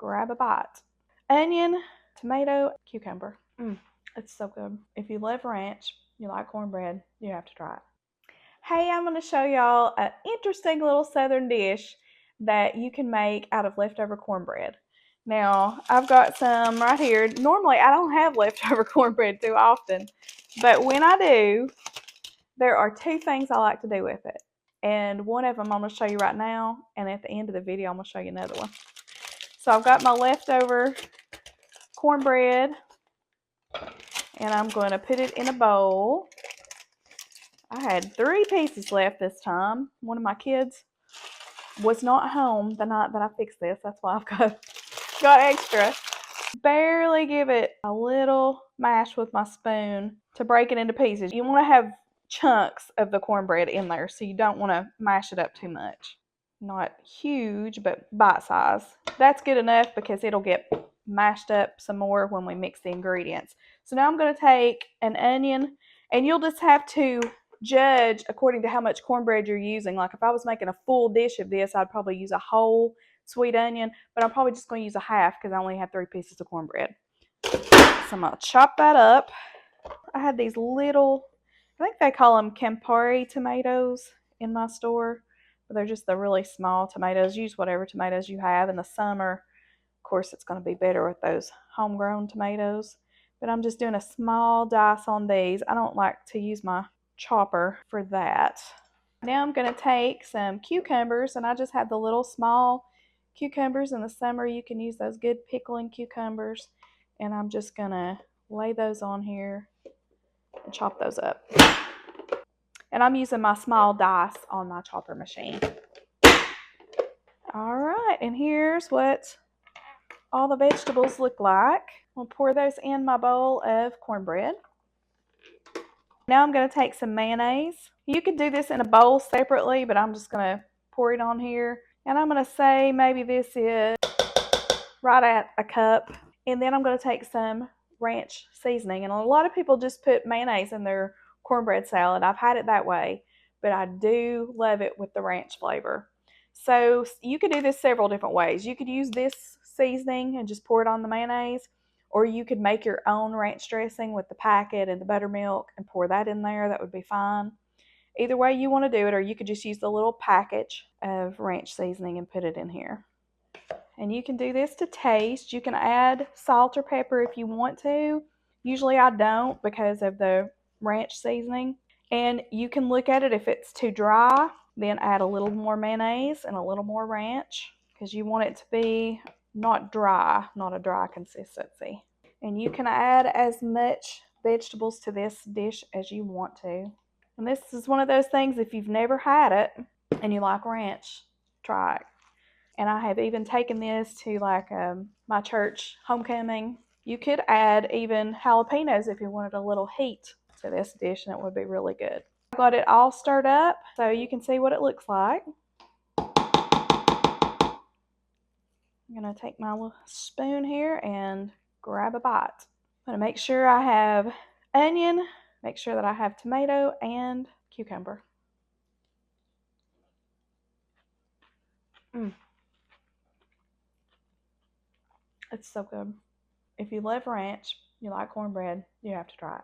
grab a bite. Onion, tomato, cucumber. It's so good. If you love ranch, you like cornbread, you have to try it. Hey, I'm going to show y'all an interesting little southern dish that you can make out of leftover cornbread. Now, I've got some right here. Normally, I don't have leftover cornbread too often, but when I do, there are two things I like to do with it. And one of them I'm going to show you right now, and at the end of the video, I'm going to show you another one. So I've got my leftover cornbread, and I'm going to put it in a bowl. I had 3 pieces left this time. One of my kids was not home the night that I fixed this. That's why I've got extra. Barely give it a little mash with my spoon to break it into pieces. You want to have chunks of the cornbread in there, so you don't want to mash it up too much. Not huge, but bite size. That's good enough because it'll get mashed up some more when we mix the ingredients. So now I'm going to take an onion, and you'll just have to judge according to how much cornbread you're using. Like if I was making a full dish of this, I'd probably use a whole sweet onion, but I'm probably just going to use a half because I only have 3 pieces of cornbread. So I'm going to chop that up. I had these little, I think they call them Campari tomatoes in my store, but they're just the really small tomatoes. Use whatever tomatoes you have. In the summer, of course, it's going to be better with those homegrown tomatoes, but I'm just doing a small dice on these. I don't like to use my chopper for that. Now I'm going to take some cucumbers, and I just have the little small cucumbers. In the summer, you can use those good pickling cucumbers, and I'm just going to lay those on here and chop those up. And I'm using my small dice on my chopper machine. All right, and here's what all the vegetables look like. I'll pour those in my bowl of cornbread. Now I'm going to take some mayonnaise. You could do this in a bowl separately, but I'm just going to pour it on here. And I'm going to say maybe this is right at a cup. And then I'm going to take some ranch seasoning. And a lot of people just put mayonnaise in their cornbread salad. I've had it that way, but I do love it with the ranch flavor. So you could do this several different ways. You could use this seasoning and just pour it on the mayonnaise, or you could make your own ranch dressing with the packet and the buttermilk and pour that in there. That would be fine. Either way you want to do it, or you could just use the little package of ranch seasoning and put it in here. And you can do this to taste. You can add salt or pepper if you want to. Usually I don't because of the ranch seasoning. And you can look at it. If it's too dry, then add a little more mayonnaise and a little more ranch, because you want it to be not dry, not a dry consistency. And you can add as much vegetables to this dish as you want to. And this is one of those things, if you've never had it and you like ranch, try it. And I have even taken this to like my church homecoming. You could add even jalapeños if you wanted a little heat to this dish, and it would be really good. I got it all stirred up so you can see what it looks like. I'm going to take my little spoon here and grab a bite. I'm going to make sure I have onion, make sure that I have tomato and cucumber. It's so good. If you love ranch, you like cornbread, you have to try it.